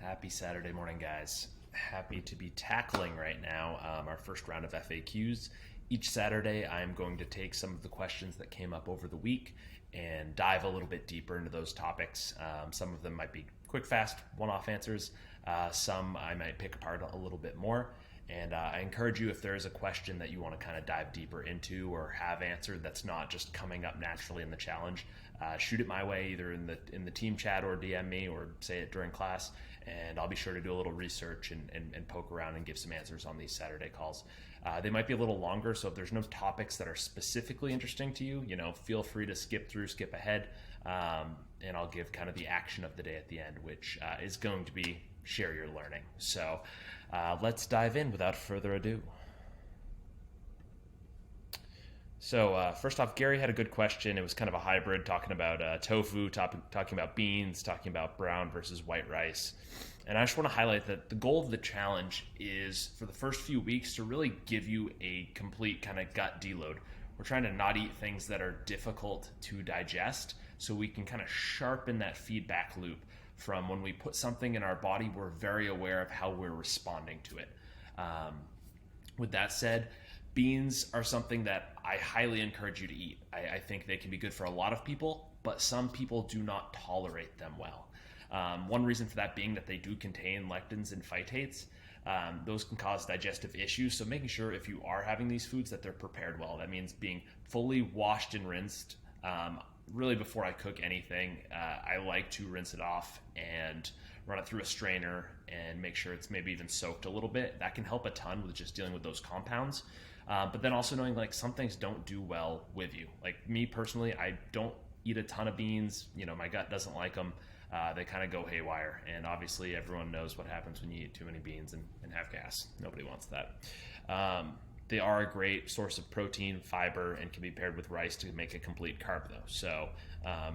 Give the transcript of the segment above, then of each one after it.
Happy Saturday morning, guys. Happy to be tackling right now our first round of FAQs. Each Saturday, I'm going to take some of the questions that came up over the week and dive a little bit deeper into those topics. Some of them might be quick, fast, one-off answers. Some I might pick apart a little bit more. And I encourage you, if there is a question that you want to kind of dive deeper into or have answered that's not just coming up naturally in the challenge, shoot it my way, either in the team chat or DM me or say it during class, and I'll be sure to do a little research and poke around and give some answers on these Saturday calls. They might be a little longer, so if there's no topics that are specifically interesting to you, feel free to skip ahead, and I'll give kind of the action of the day at the end, which is going to be share your learning. So let's dive in without further ado. So first off, Gary had a good question. It was kind of a hybrid, talking about tofu, talking about beans, talking about brown versus white rice. And I just want to highlight that the goal of the challenge is for the first few weeks to really give you a complete kind of gut deload. We're trying to not eat things that are difficult to digest so we can kind of sharpen that feedback loop from when we put something in our body, we're very aware of how we're responding to it. With that said, beans are something that I highly encourage you to eat. I think they can be good for a lot of people, but some people do not tolerate them well. One reason for that being that they do contain lectins and phytates. Those can cause digestive issues, so making sure if you are having these foods that they're prepared well. That means being fully washed and rinsed. Really, before I cook anything, I like to rinse it off and run it through a strainer and make sure it's maybe even soaked a little bit. That can help a ton with just dealing with those compounds. But then also knowing like some things don't do well with you. Like me personally, I don't eat a ton of beans. My gut doesn't like them. They kind of go haywire. And obviously everyone knows what happens when you eat too many beans and have gas. Nobody wants that. They are a great source of protein, fiber, and can be paired with rice to make a complete carb though. So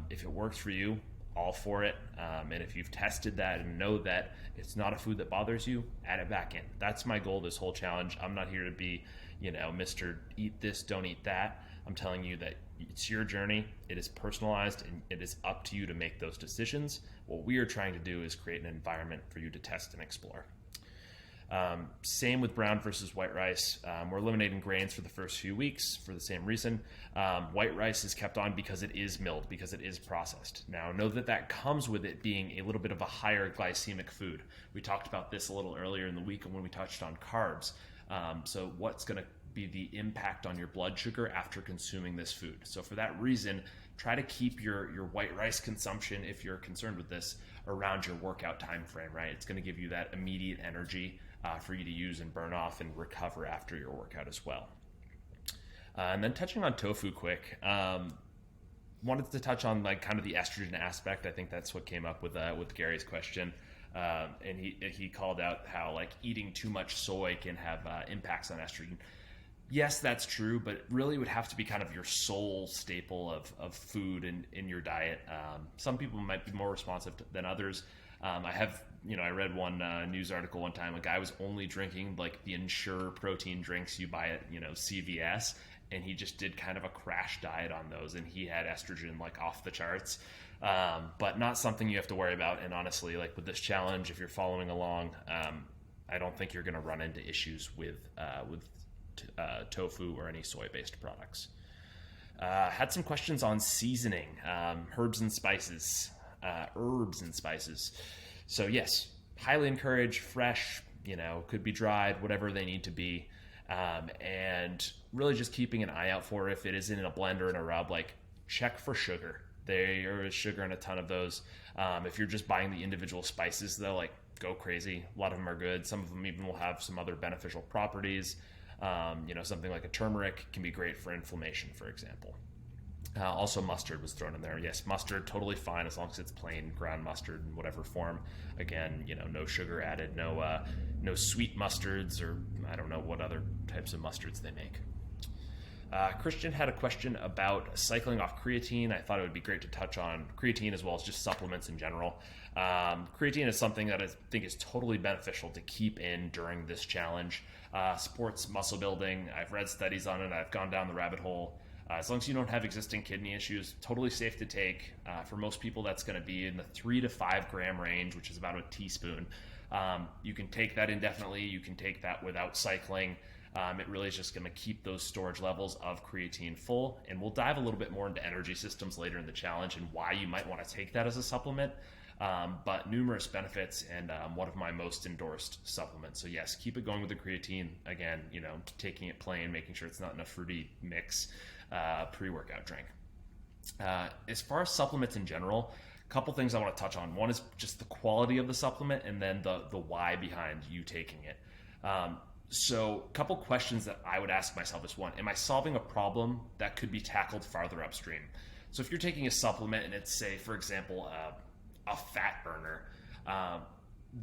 if it works for you, all for it. And if you've tested that and know that it's not a food that bothers you, add it back in. That's my goal this whole challenge. I'm not here to be, Mr. Eat this, don't eat that. I'm telling you that it's your journey. It is personalized and it is up to you to make those decisions. What we are trying to do is create an environment for you to test and explore. Same with brown versus white rice. We're eliminating grains for the first few weeks for the same reason. White rice is kept on because it is milled, because it is processed. Now, know that comes with it being a little bit of a higher glycemic food. We talked about this a little earlier in the week when we touched on carbs. So what's going to be the impact on your blood sugar after consuming this food? So for that reason, try to keep your white rice consumption, if you're concerned with this, around your workout time frame, right? It's going to give you that immediate energy for you to use and burn off and recover after your workout as well. And then touching on tofu quick, wanted to touch on like kind of the estrogen aspect. I think that's what came up with Gary's question. And he called out how like eating too much soy can have impacts on estrogen. Yes, that's true, but it really would have to be kind of your sole staple of food in your diet. Some people might be more responsive than others. I read one news article one time, a guy was only drinking like the Ensure protein drinks you buy at, CVS, and he just did kind of a crash diet on those, and he had estrogen like off the charts. But not something you have to worry about. And honestly, like with this challenge, if you're following along, I don't think you're going to run into issues with tofu or any soy-based products. Had some questions on seasoning, herbs and spices. So yes, highly encourage fresh, could be dried, whatever they need to be. And really just keeping an eye out for if it is in a blender and a rub, like check for sugar. There is sugar in a ton of those. If you're just buying the individual spices though, like go crazy. A lot of them are good. Some of them even will have some other beneficial properties. Something like a turmeric can be great for inflammation, for example. Also mustard was thrown in there. Yes, mustard, totally fine as long as it's plain ground mustard in whatever form. Again, no sugar added, no sweet mustards, or I don't know what other types of mustards they make. Christian had a question about cycling off creatine. I thought it would be great to touch on creatine as well as just supplements in general. Creatine is something that I think is totally beneficial to keep in during this challenge. Supports muscle building. I've read studies on it. I've gone down the rabbit hole. As long as you don't have existing kidney issues, totally safe to take. For most people, that's going to be in the 3 to 5 gram range, which is about a teaspoon. You can take that indefinitely. You can take that without cycling. It really is just going to keep those storage levels of creatine full. And we'll dive a little bit more into energy systems later in the challenge and why you might want to take that as a supplement. But numerous benefits, and one of my most endorsed supplements. So yes, keep it going with the creatine. Again, taking it plain, making sure it's not in a fruity mix, pre-workout drink. As far as supplements in general, a couple things I want to touch on. One is just the quality of the supplement, and then the why behind you taking it. So a couple questions that I would ask myself is, one, am I solving a problem that could be tackled farther upstream? So if you're taking a supplement and it's, say, for example, a fat burner,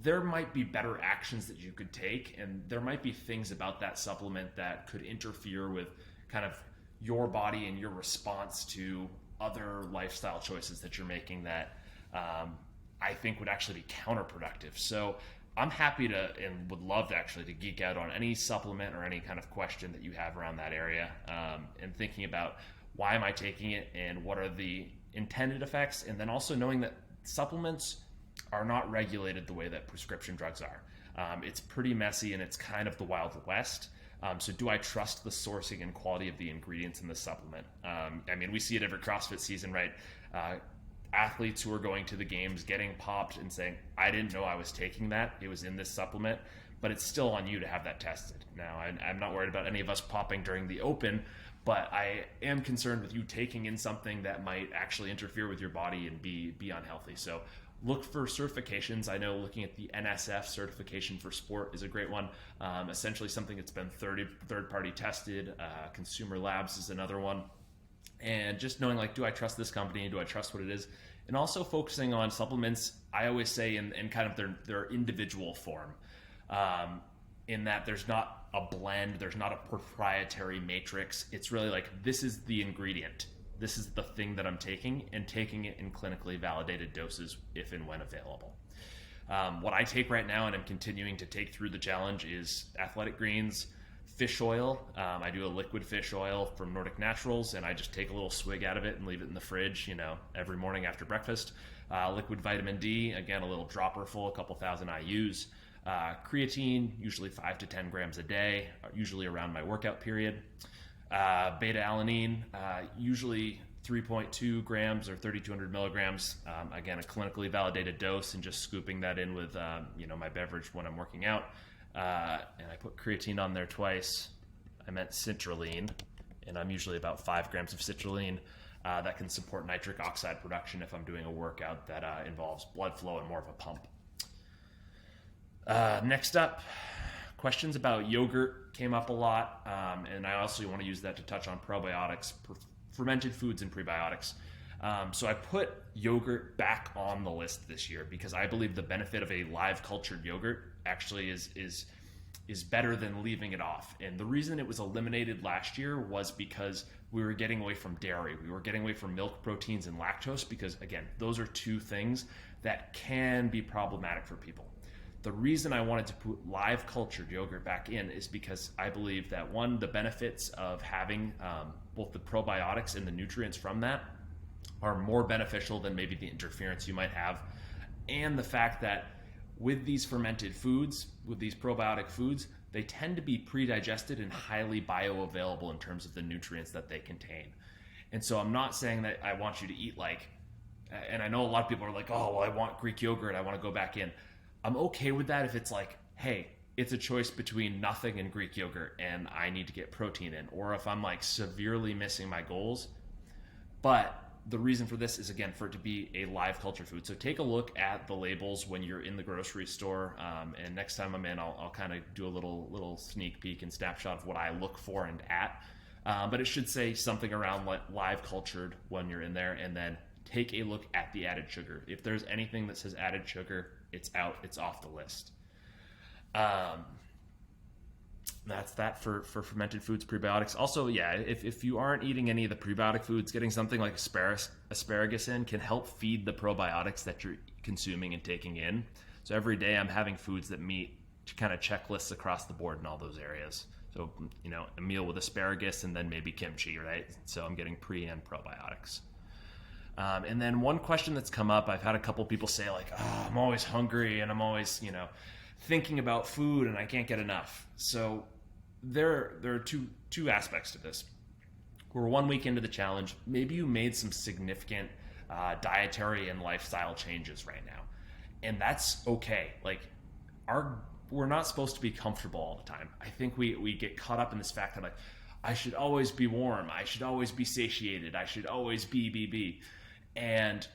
there might be better actions that you could take, and there might be things about that supplement that could interfere with kind of your body and your response to other lifestyle choices that you're making that I think would actually be counterproductive. So I'm happy to, and would love to actually, to geek out on any supplement or any kind of question that you have around that area, and thinking about why am I taking it and what are the intended effects, and then also knowing that supplements are not regulated the way that prescription drugs are. It's pretty messy, and it's kind of the Wild West. So do I trust the sourcing and quality of the ingredients in the supplement? I mean, we see it every CrossFit season, right? Athletes who are going to the games getting popped and saying, I didn't know I was taking that. It was in this supplement, but it's still on you to have that tested. Now, I'm not worried about any of us popping during the open, but I am concerned with you taking in something that might actually interfere with your body and be unhealthy. So look for certifications. I know looking at the NSF certification for sport is a great one. Essentially something that's been third-party tested. Consumer Labs is another one. And just knowing, like, do I trust this company? Do I trust what it is? And also focusing on supplements, I always say, in kind of their individual form, in that there's not a blend, there's not a proprietary matrix. It's really like, this is the ingredient. This is the thing that I'm taking, and taking it in clinically validated doses if and when available. What I take right now, and I'm continuing to take through the challenge, is Athletic Greens, fish oil. I do a liquid fish oil from Nordic Naturals, and I just take a little swig out of it and leave it in the fridge, every morning after breakfast. Liquid vitamin D, again, a little dropper full, a couple thousand IUs. Creatine, usually 5 to 10 grams a day, usually around my workout period. Beta alanine, usually 3.2 grams or 3,200 milligrams. Again, a clinically validated dose, and just scooping that in with, my beverage when I'm working out. And I put creatine on there twice. I meant citrulline, and I'm usually about 5 grams of citrulline. That can support nitric oxide production if I'm doing a workout that involves blood flow and more of a pump. Next up, questions about yogurt came up a lot, and I also want to use that to touch on probiotics, fermented foods, and prebiotics. So I put yogurt back on the list this year because I believe the benefit of a live cultured yogurt actually is better than leaving it off. And the reason it was eliminated last year was because we were getting away from dairy. We were getting away from milk proteins and lactose because, again, those are two things that can be problematic for people. The reason I wanted to put live cultured yogurt back in is because I believe that, one, the benefits of having both the probiotics and the nutrients from that are more beneficial than maybe the interference you might have. And the fact that with these fermented foods, with these probiotic foods, they tend to be pre-digested and highly bioavailable in terms of the nutrients that they contain. And so I'm not saying that I want you to eat and I know a lot of people are like, oh, well, I want Greek yogurt, I want to go back in. I'm okay with that if it's like, hey, it's a choice between nothing and Greek yogurt and I need to get protein in, or if I'm like severely missing my goals. But the reason for this is, again, for it to be a live culture food. So take a look at the labels when you're in the grocery store. And next time I'm in, I'll kind of do a little sneak peek and snapshot of what I look for and at. But it should say something around like live cultured when you're in there, and then take a look at the added sugar. If there's anything that says added sugar, it's out, it's off the list. That's that for fermented foods, prebiotics. Also, yeah, if you aren't eating any of the prebiotic foods, getting something like asparagus in can help feed the probiotics that you're consuming and taking in. So every day I'm having foods that meet kind of checklists across the board in all those areas. So So, a meal with asparagus and then maybe kimchi, right? So I'm getting pre and probiotics. And then one question that's come up, I've had a couple people say like, oh, I'm always hungry and I'm always, thinking about food and I can't get enough. So there are two aspects to this. We're 1 week into the challenge. Maybe you made some significant dietary and lifestyle changes right now, and that's okay. Like we're not supposed to be comfortable all the time. I think we get caught up in this fact that like I should always be warm, I should always be satiated, I should always be, and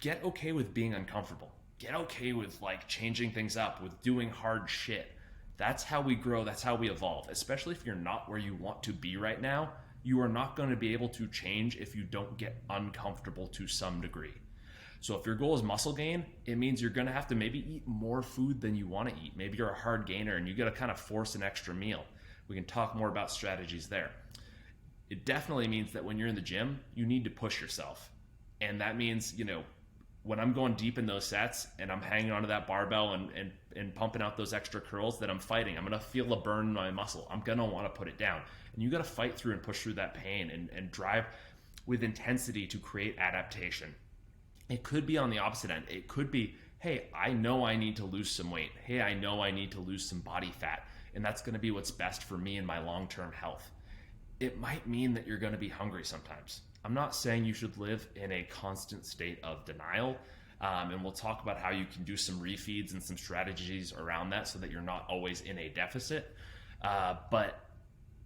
get okay with being uncomfortable. Get okay with like changing things up, with doing hard shit. That's how we grow. That's how we evolve. Especially if you're not where you want to be right now, you are not going to be able to change if you don't get uncomfortable to some degree. So if your goal is muscle gain, it means you're going to have to maybe eat more food than you want to eat. Maybe you're a hard gainer and you got to kind of force an extra meal. We can talk more about strategies there. It definitely means that when you're in the gym, you need to push yourself. And that means, when I'm going deep in those sets and I'm hanging onto that barbell and pumping out those extra curls, that I'm fighting. I'm going to feel a burn in my muscle. I'm going to want to put it down. And you got to fight through and push through that pain and drive with intensity to create adaptation. It could be on the opposite end. It could be, hey, I know I need to lose some weight. Hey, I know I need to lose some body fat. And that's going to be what's best for me and my long-term health. It might mean that you're going to be hungry sometimes. I'm not saying you should live in a constant state of denial, and we'll talk about how you can do some refeeds and some strategies around that so that you're not always in a deficit, but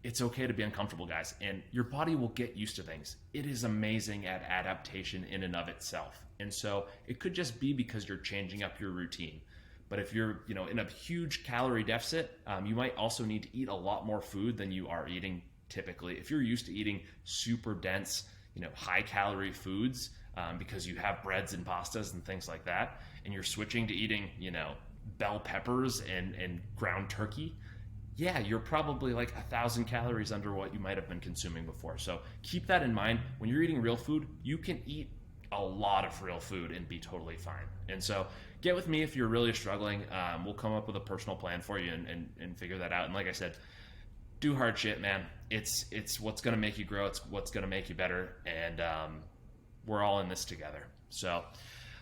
it's okay to be uncomfortable, guys, and your body will get used to things. It is amazing at adaptation in and of itself, and so it could just be because you're changing up your routine. But if you're in a huge calorie deficit, you might also need to eat a lot more food than you are eating typically. If you're used to eating super dense, high calorie foods because you have breads and pastas and things like that, and you're switching to eating, bell peppers and ground turkey, yeah, you're probably like 1,000 calories under what you might have been consuming before. So keep that in mind. When you're eating real food, you can eat a lot of real food and be totally fine. And so get with me if you're really struggling. We'll come up with a personal plan for you and figure that out. And like I said, do hard shit, man. It's what's going to make you grow. It's what's going to make you better. And we're all in this together. So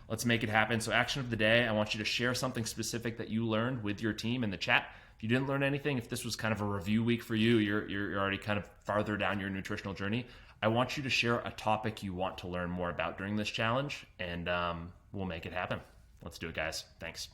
let's make it happen. So action of the day, I want you to share something specific that you learned with your team in the chat. If you didn't learn anything, if this was kind of a review week for you, you're already kind of farther down your nutritional journey, I want you to share a topic you want to learn more about during this challenge, and we'll make it happen. Let's do it, guys. Thanks.